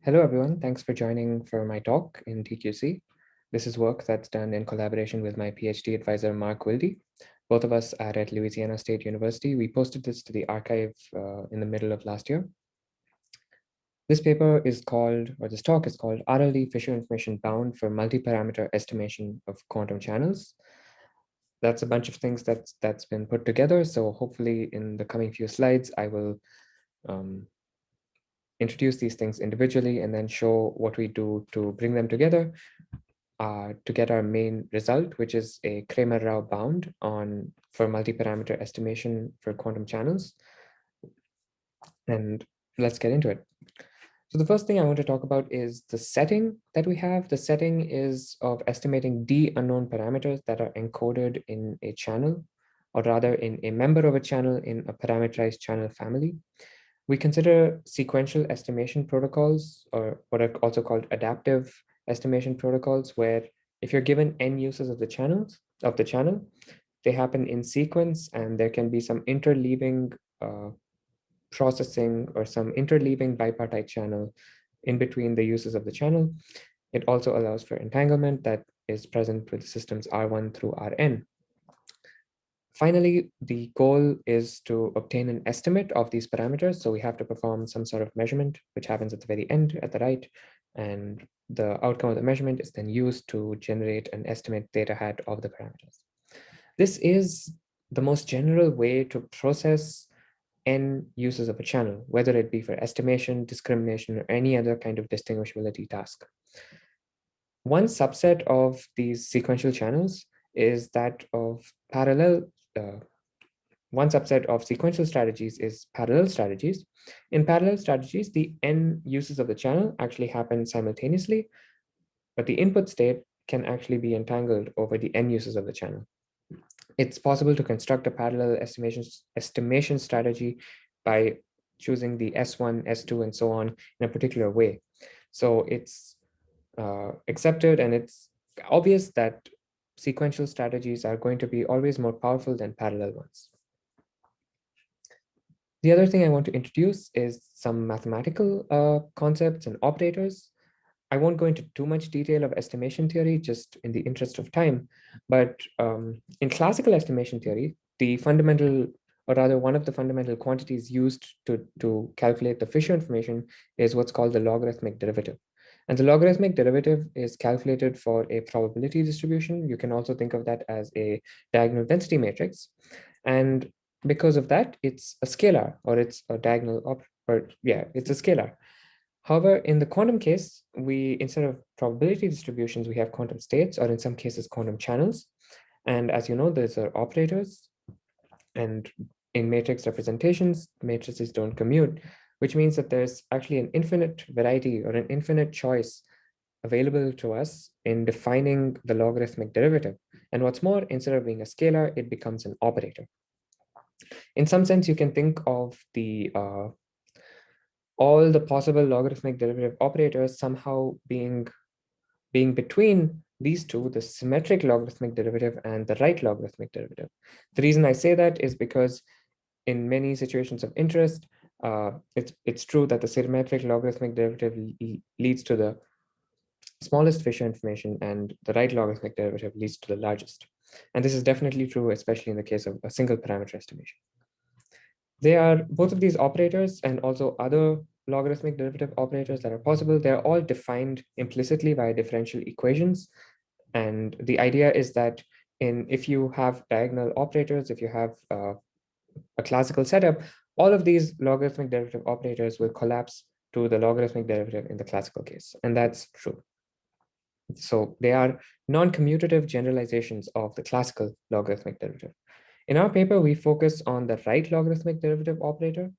Hello, everyone. Thanks for joining for my talk in TQC. This is work that's done in collaboration with my PhD advisor, Mark Wilde. Both of us are at Louisiana State University. We posted this to the archive in the middle of last year. This paper is called, or this talk is called RLD Fisher Information Bound for Multiparameter Estimation of Quantum Channels. That's a bunch of things that's been put together. So hopefully in the coming few slides, I will introduce these things individually and then show what we do to bring them together to get our main result, which is a Cramer-Rao bound for multi-parameter estimation for quantum channels. And let's get into it. So the first thing I want to talk about is the setting that we have. The setting is of estimating d unknown parameters that are encoded in a channel, or rather in a member of a channel in a parameterized channel family. We consider sequential estimation protocols, or what are also called adaptive estimation protocols, where if you're given n uses of the channel, they happen in sequence, and there can be some interleaving processing or some interleaving bipartite channel in between the uses of the channel. It also allows for entanglement that is present with systems R1 through Rn. Finally, the goal is to obtain an estimate of these parameters. So we have to perform some sort of measurement, which happens at the very end at the right. And the outcome of the measurement is then used to generate an estimate theta hat of the parameters. This is the most general way to process n uses of a channel, whether it be for estimation, discrimination, or any other kind of distinguishability task. One subset of these sequential channels is that of parallel. One subset of sequential strategies is parallel strategies. In parallel strategies, the n uses of the channel actually happen simultaneously, but the input state can actually be entangled over the n uses of the channel. It's possible to construct a parallel estimation strategy by choosing the S1, S2, and so on in a particular way. So it's accepted, and it's obvious that sequential strategies are going to be always more powerful than parallel ones. The other thing I want to introduce is some mathematical concepts and operators. I won't go into too much detail of estimation theory, just in the interest of time. But in classical estimation theory, the fundamental, or rather one of the fundamental quantities used to calculate the Fisher information is what's called the logarithmic derivative. And the logarithmic derivative is calculated for a probability distribution. You can also think of that as a diagonal density matrix. And because of that, it's a scalar, or it's a it's a scalar. However, in the quantum case, instead of probability distributions, we have quantum states, or in some cases, quantum channels. And as you know, those are operators. And in matrix representations, matrices don't commute, which means that there's actually an infinite variety or an infinite choice available to us in defining the logarithmic derivative. And what's more, instead of being a scalar, it becomes an operator. In some sense, you can think of all the possible logarithmic derivative operators somehow being between these two, the symmetric logarithmic derivative and the right logarithmic derivative. The reason I say that is because in many situations of interest, it's true that the symmetric logarithmic derivative leads to the smallest Fisher information, and the right logarithmic derivative leads to the largest. And this is definitely true, especially in the case of a single parameter estimation. They are both of these operators and also other logarithmic derivative operators that are possible. They're all defined implicitly by differential equations. And the idea is that if you have diagonal operators, if you have a classical setup, all of these logarithmic derivative operators will collapse to the logarithmic derivative in the classical case. And that's true. So they are non-commutative generalizations of the classical logarithmic derivative. In our paper, we focus on the right logarithmic derivative operator.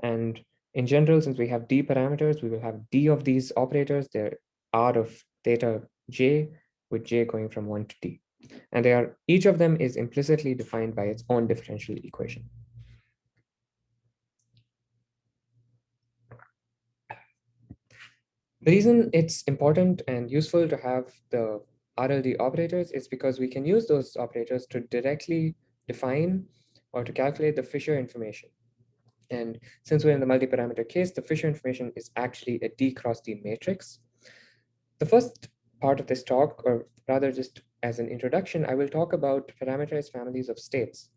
And in general, since we have d parameters, we will have d of these operators. They're r of theta j, with j going from 1 to d. And each of them is implicitly defined by its own differential equation. The reason it's important and useful to have the RLD operators is because we can use those operators to directly define or to calculate the Fisher information. And since we're in the multi-parameter case, the Fisher information is actually a D cross D matrix. The first part of this talk, or rather just as an introduction, I will talk about parameterized families of states.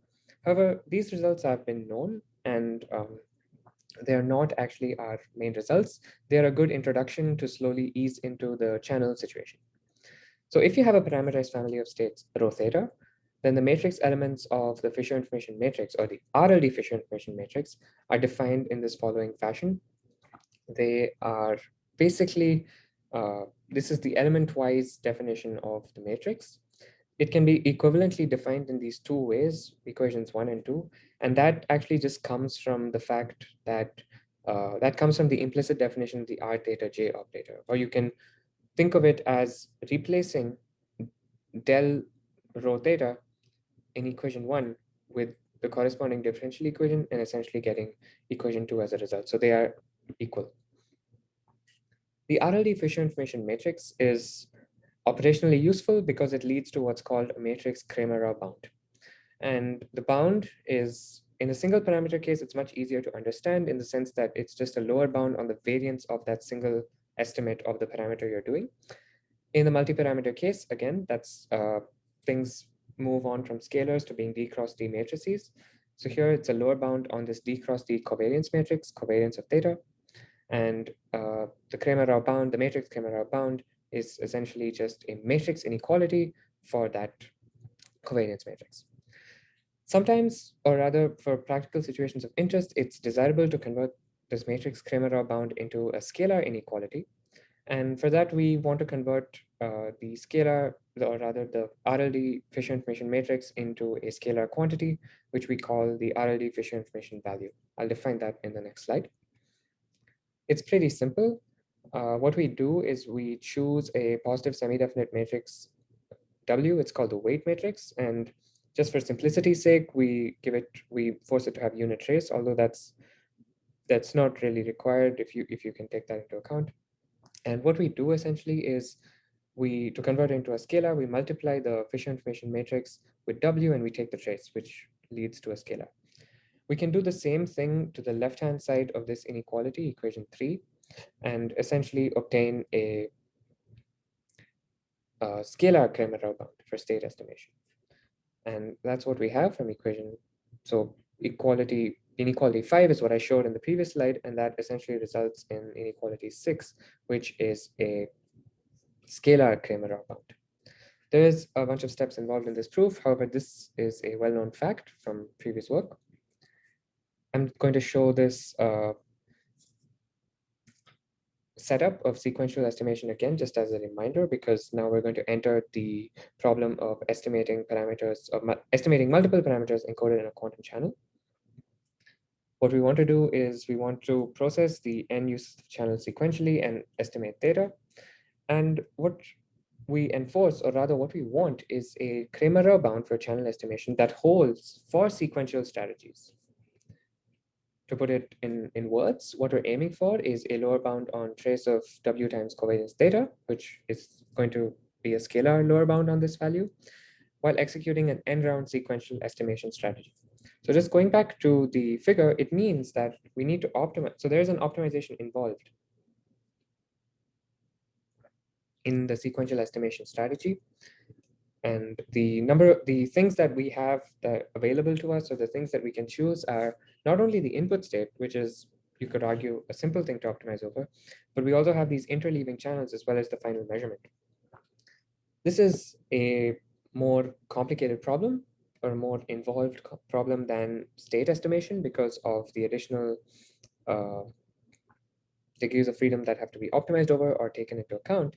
However, these results have been known, and they are not actually our main results. They are a good introduction to slowly ease into the channel situation. So if you have a parameterized family of states rho theta, then the matrix elements of the Fisher information matrix, or the RLD Fisher information matrix, are defined in this following fashion. They are basically, this is the element-wise definition of the matrix. It can be equivalently defined in these two ways, equations 1 and 2, and that actually just comes from the fact that that comes from the implicit definition of the R theta J operator, or you can think of it as replacing del rho theta in equation 1 with the corresponding differential equation and essentially getting equation 2 as a result. So they are equal. The RLD Fisher information matrix is operationally useful because it leads to what's called a matrix Cramer-Rao bound. And the bound is, in a single parameter case, it's much easier to understand in the sense that it's just a lower bound on the variance of that single estimate of the parameter you're doing. In the multi-parameter case, again, that's things move on from scalars to being D cross D matrices. So here it's a lower bound on this D cross D covariance matrix, covariance of theta. And the Cramer-Rao bound, the matrix Cramer-Rao bound, is essentially just a matrix inequality for that covariance matrix. Sometimes, or rather for practical situations of interest, it's desirable to convert this matrix Cramer-Rao bound into a scalar inequality. And for that, we want to convert the scalar, or rather the RLD Fisher information matrix into a scalar quantity, which we call the RLD Fisher information value. I'll define that in the next slide. It's pretty simple. What we do is we choose a positive semi-definite matrix W. It's called the weight matrix, and just for simplicity's sake, we force it to have unit trace, although that's not really required if you can take that into account. And what we do essentially is to convert it into a scalar, we multiply the Fisher information matrix with W and we take the trace, which leads to a scalar. We can do the same thing to the left-hand side of this inequality, equation 3, and essentially obtain a scalar Cramer-Rao bound for state estimation. And that's what we have from equation. So inequality 5 is what I showed in the previous slide, and that essentially results in inequality 6, which is a scalar Cramer-Rao bound. There is a bunch of steps involved in this proof. However, this is a well-known fact from previous work. I'm going to show this setup of sequential estimation again, just as a reminder, because now we're going to enter the problem of estimating multiple parameters encoded in a quantum channel. What we want to do is we want to process the n uses of channel sequentially and estimate theta. And what we enforce, or rather what we want, is a Cramer-Rao bound for channel estimation that holds for sequential strategies. To put it in words, what we're aiming for is a lower bound on trace of W times covariance theta, which is going to be a scalar lower bound on this value, while executing an n-round sequential estimation strategy. So just going back to the figure, it means that we need to optimize. So there's an optimization involved in the sequential estimation strategy. And the things that we have that available to us, or the things that we can choose, are not only the input state, which is, you could argue, a simple thing to optimize over, but we also have these interleaving channels as well as the final measurement. This is a more complicated problem, or a more involved problem than state estimation because of the additional degrees of freedom that have to be optimized over or taken into account.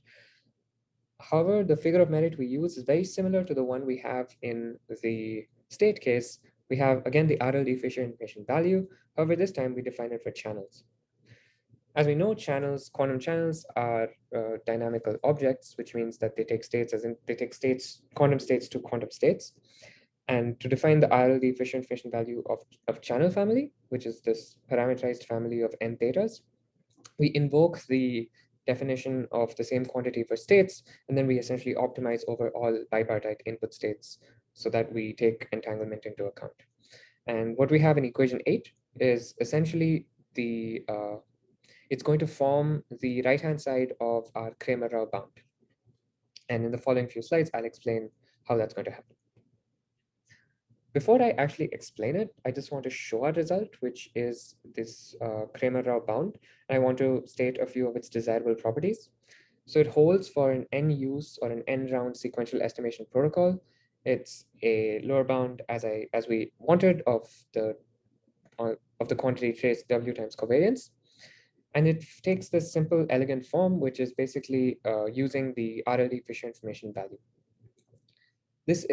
However, the figure of merit we use is very similar to the one we have in the state case. We have, again, the RLD Fisher information value. However, this time we define it for channels. As we know, quantum channels are dynamical objects, which means that they take states, quantum states to quantum states. And to define the RLD Fisher information value of channel family, which is this parameterized family of n thetas, we invoke the definition of the same quantity for states, and then we essentially optimize over all bipartite input states so that we take entanglement into account. And what we have in equation 8 is essentially it's going to form the right-hand side of our Cramer-Rao bound. And in the following few slides, I'll explain how that's going to happen. Before I actually explain it, I just want to show a result, which is this Cramer-Rao bound. I want to state a few of its desirable properties. So it holds for an n-use or an n-round sequential estimation protocol. It's a lower bound as we wanted of the quantity trace W times covariance. And it takes this simple, elegant form, which is basically using the RLD Fisher information value. This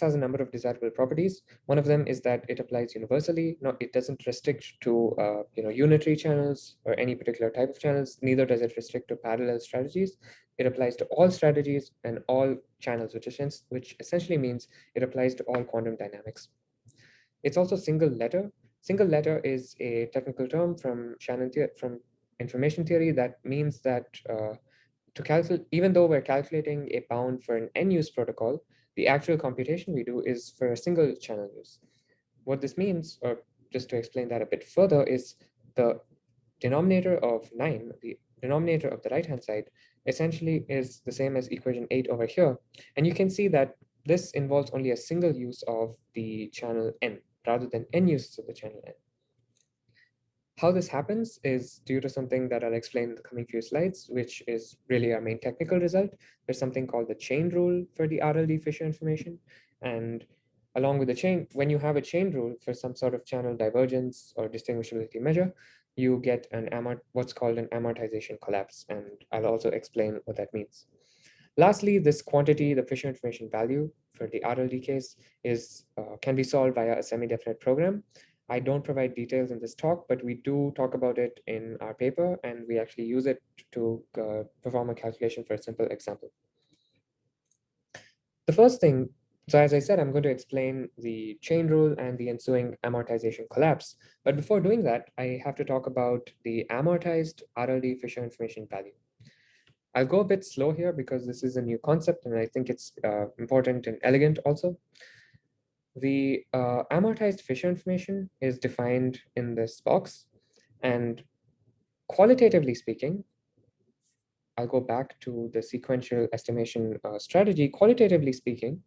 has a number of desirable properties. One of them is that it applies universally. No, it doesn't restrict to unitary channels or any particular type of channels. Neither does it restrict to parallel strategies. It applies to all strategies and all channels, which essentially means it applies to all quantum dynamics. It's also single letter. Single letter is a technical term from from information theory that means that to calculate, even though we're calculating a bound for an n-use protocol, the actual computation we do is for a single channel use. What this means, or just to explain that a bit further, is the denominator of 9, the denominator of the right-hand side, essentially is the same as equation 8 over here. And you can see that this involves only a single use of the channel n, rather than n uses of the channel n. How this happens is due to something that I'll explain in the coming few slides, which is really our main technical result. There's something called the chain rule for the RLD Fisher information. And along with the chain, when you have a chain rule for some sort of channel divergence or distinguishability measure, you get what's called an amortization collapse. And I'll also explain what that means. Lastly, this quantity, the Fisher information value for the RLD case, can be solved via a semi-definite program. I don't provide details in this talk, but we do talk about it in our paper, and we actually use it to perform a calculation for a simple example. The first thing, so as I said, I'm going to explain the chain rule and the ensuing amortization collapse. But before doing that, I have to talk about the amortized RLD Fisher information value. I'll go a bit slow here because this is a new concept, and I think it's important and elegant also. The amortized Fisher information is defined in this box, and qualitatively speaking, I'll go back to the sequential estimation strategy. Qualitatively speaking,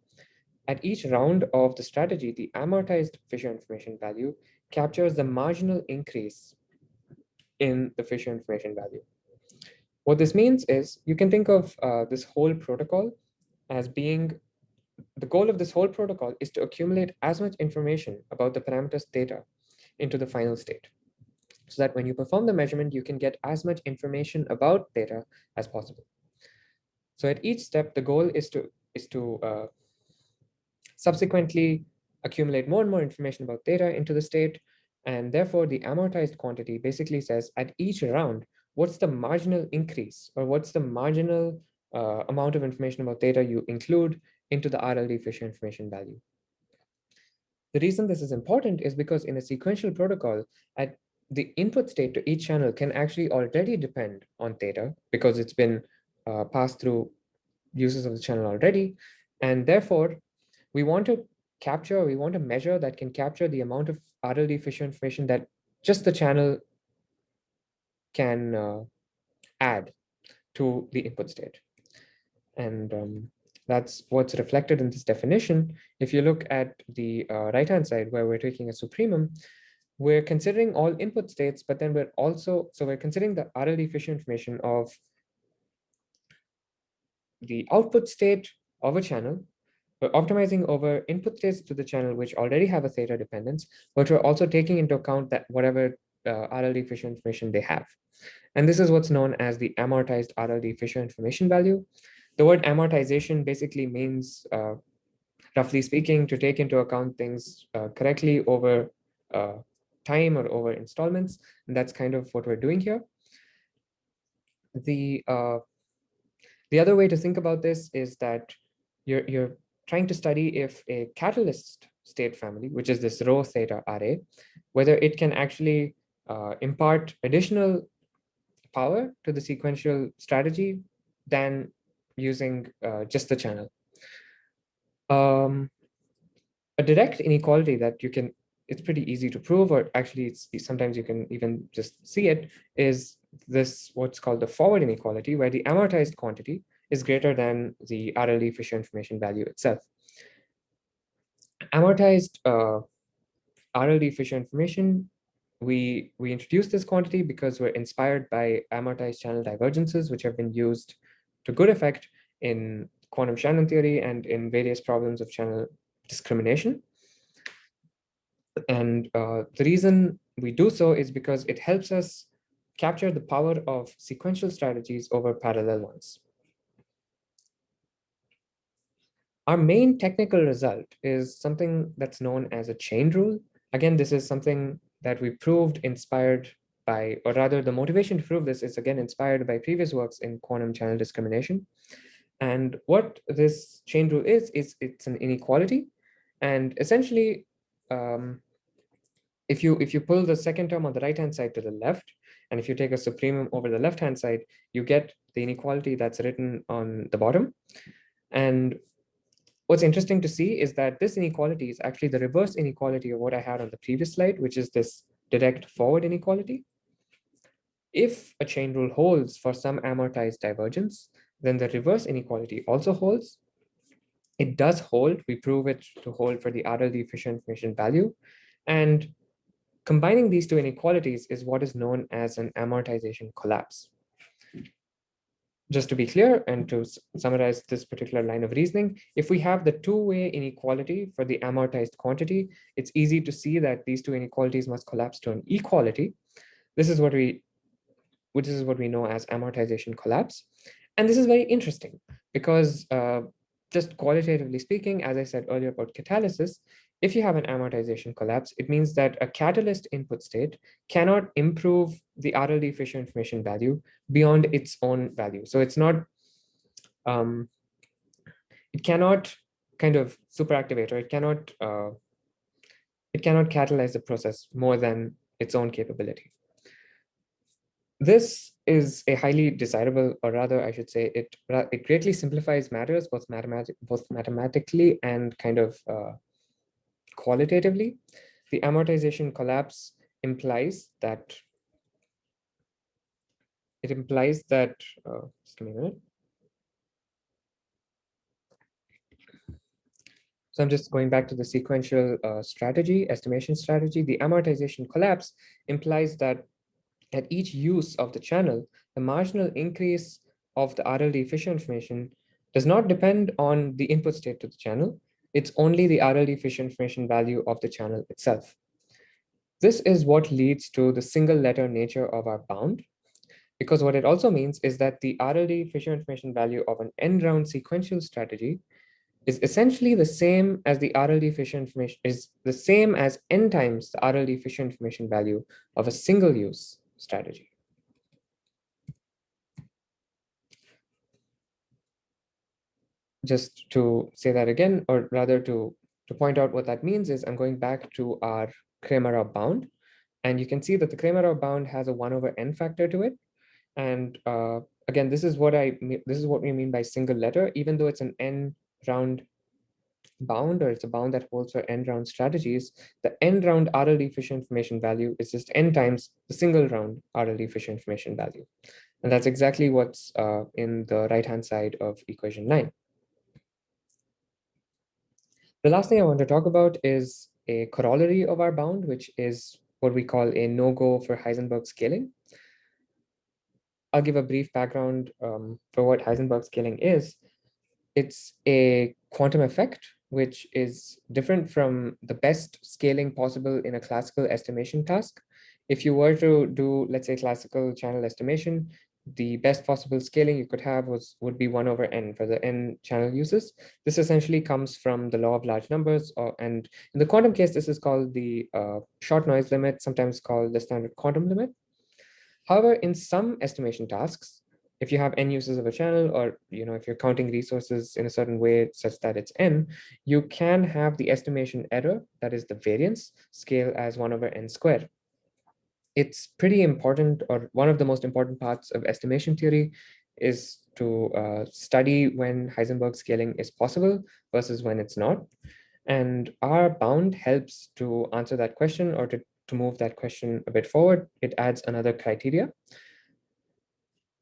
at each round of the strategy, the amortized Fisher information value captures the marginal increase in the Fisher information value. What this means is you can think of this whole protocol as being the goal of this whole protocol is to accumulate as much information about the parameter's theta into the final state, so that when you perform the measurement, you can get as much information about theta as possible. So at each step, the goal is to subsequently accumulate more and more information about theta into the state. And therefore, the amortized quantity basically says at each round, what's the marginal increase or what's the marginal amount of information about theta you include into the RLD Fisher information value. The reason this is important is because in a sequential protocol, at the input state to each channel can actually already depend on theta because it's been passed through uses of the channel already. And therefore, we want to measure that can capture the amount of RLD Fisher information that just the channel can add to the input state. And that's what's reflected in this definition. If you look at the right-hand side where we're taking a supremum, we're considering all input states, but then we're considering the RLD Fisher information of the output state of a channel. We're optimizing over input states to the channel which already have a theta dependence, but we're also taking into account that whatever RLD Fisher information they have. And this is what's known as the amortized RLD Fisher information value. The word amortization basically means, roughly speaking, to take into account things correctly over time or over installments. And that's kind of what we're doing here. The other way to think about this is that you're trying to study if a catalyst state family, which is this rho theta array, whether it can actually impart additional power to the sequential strategy than using just the channel. A direct inequality that you can it's pretty easy to prove, or actually it's sometimes you can even just see it, is this what's called the forward inequality, where the amortized quantity is greater than the RLD Fisher information value itself. Amortized RLD Fisher information, we introduced this quantity because we're inspired by amortized channel divergences, which have been used to good effect in quantum Shannon theory and in various problems of channel discrimination. And the reason we do so is because it helps us capture the power of sequential strategies over parallel ones. Our main technical result is something that's known as a chain rule. Again, this is something that we proved inspired by, or rather the motivation to prove this is again inspired by previous works in quantum channel discrimination. And what this chain rule is it's an inequality. And essentially, if you pull the second term on the right-hand side to the left, and if you take a supremum over the left-hand side, you get the inequality that's written on the bottom. And what's interesting to see is that this inequality is actually the reverse inequality of what I had on the previous slide, which is this direct forward inequality. If a chain rule holds for some amortized divergence, then the reverse inequality also holds. It does hold. We prove it to hold for the RLD Fisher information value. And combining these two inequalities is what is known as an amortization collapse. Just to be clear and to summarize this particular line of reasoning, if we have the two-way inequality for the amortized quantity, it's easy to see that these two inequalities must collapse to an equality. This is what we know as amortization collapse. And this is very interesting because just qualitatively speaking, as I said earlier about catalysis, if you have an amortization collapse, it means that a catalyst input state cannot improve the RLD Fisher information value beyond its own value. So it's not, it cannot kind of superactivate, or it cannot catalyze the process more than its own capability. This is a highly desirable, or rather, I should say, it greatly simplifies matters both mathematically and kind of qualitatively. The amortization collapse implies that just give me a minute. So I'm just going back to the sequential estimation strategy. The amortization collapse implies that at each use of the channel, the marginal increase of the RLD Fisher information does not depend on the input state to the channel. It's only the RLD Fisher information value of the channel itself. This is what leads to the single letter nature of our bound, because what it also means is that the RLD Fisher information value of an n-round sequential strategy is essentially the same as the RLD Fisher information, is the same as n times the RLD Fisher information value of a single use strategy. Just to say that again, or rather to point out what that means, is I'm going back to our Cramer-Rao bound, and you can see that the Cramer-Rao bound has a 1/n factor to it. And again, this is what we mean by single letter. Even though it's an n-round bound, or it's a bound that holds for n-round strategies, the n-round RLD Fisher information value is just n times the single round RLD Fisher information value. And that's exactly what's in the right-hand side of equation 9. The last thing I want to talk about is a corollary of our bound, which is what we call a no-go for Heisenberg scaling. I'll give a brief background for what Heisenberg scaling is. It's a quantum effect, which is different from the best scaling possible in a classical estimation task. If you were to do, let's say, classical channel estimation, the best possible scaling you could have would be 1/n for the n channel uses. This essentially comes from the law of large numbers, and in the quantum case, this is called the short noise limit, sometimes called the standard quantum limit. However, in some estimation tasks, if you have n uses of a channel, or if you're counting resources in a certain way such that it's n, you can have the estimation error, that is the variance, scale as 1/n squared. It's pretty important, or one of the most important parts of estimation theory is to study when Heisenberg scaling is possible versus when it's not. And our bound helps to answer that question, or to move that question a bit forward. It adds another criteria.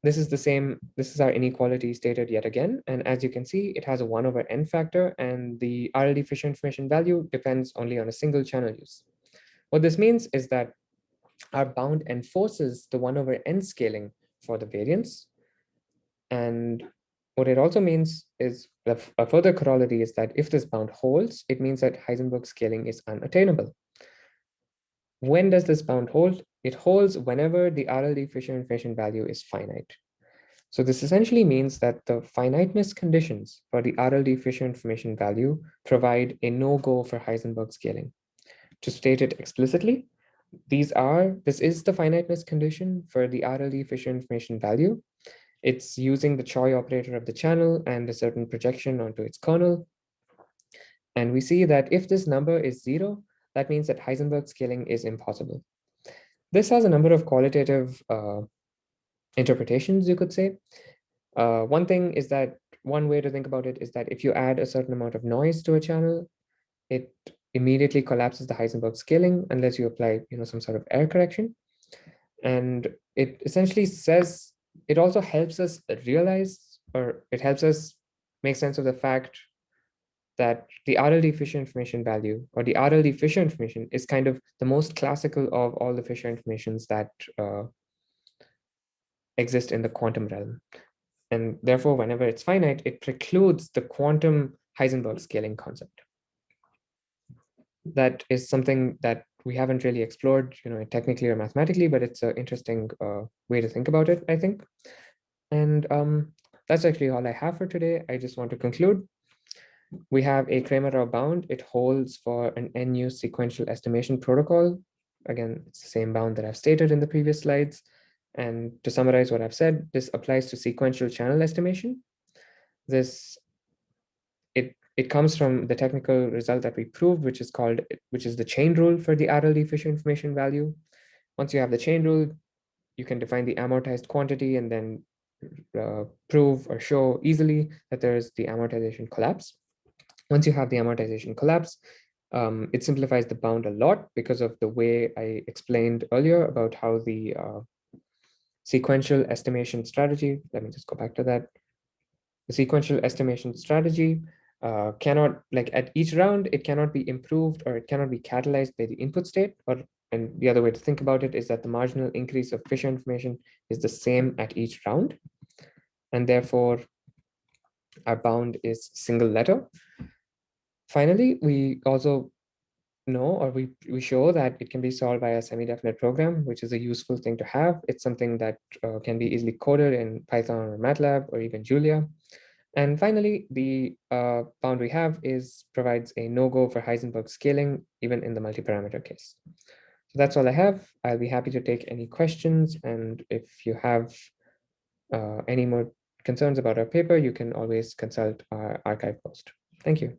This is our inequality stated yet again. And as you can see, it has a 1/n factor, and the RLD Fisher information value depends only on a single channel use. What this means is that our bound enforces the 1/n scaling for the variance. And what it also means is, a further corollary is that if this bound holds, it means that Heisenberg scaling is unattainable. When does this bound hold? It holds whenever the RLD Fisher information value is finite. So this essentially means that the finiteness conditions for the RLD Fisher information value provide a no-go for Heisenberg scaling. To state it explicitly, this is the finiteness condition for the RLD Fisher information value. It's using the Choi operator of the channel and a certain projection onto its kernel. And we see that if this number is 0, that means that Heisenberg scaling is impossible. This has a number of qualitative interpretations, you could say. One way to think about it is that if you add a certain amount of noise to a channel, it immediately collapses the Heisenberg scaling unless you apply, some sort of error correction. And it essentially says, it also helps us realize, or it helps us make sense of the fact that the RLD Fisher information value, or the RLD Fisher information, is kind of the most classical of all the Fisher informations that exist in the quantum realm. And therefore, whenever it's finite, it precludes the quantum Heisenberg scaling concept. That is something that we haven't really explored, technically or mathematically, but it's an interesting way to think about it, I think. And that's actually all I have for today. I just want to conclude. We have a Cramer-Rao bound. It holds for an n-use sequential estimation protocol. Again, it's the same bound that I've stated in the previous slides. And to summarize what I've said, this applies to sequential channel estimation. It comes from the technical result that we proved, which is the chain rule for the RLD Fisher information value. Once you have the chain rule, you can define the amortized quantity and then prove or show easily that there is the amortization collapse. Once you have the amortization collapse, it simplifies the bound a lot because of the way I explained earlier about how the sequential estimation strategy, let me just go back to that. The sequential estimation strategy cannot, at each round, it cannot be improved or it cannot be catalyzed by the input state. And the other way to think about it is that the marginal increase of Fisher information is the same at each round. And therefore, our bound is single letter. Finally, we also know, or we show that it can be solved by a semi-definite program, which is a useful thing to have. It's something that can be easily coded in Python or MATLAB or even Julia. And finally, the bound we have provides a no-go for Heisenberg scaling, even in the multiparameter case. So that's all I have. I'll be happy to take any questions. And if you have any more concerns about our paper, you can always consult our archive post. Thank you.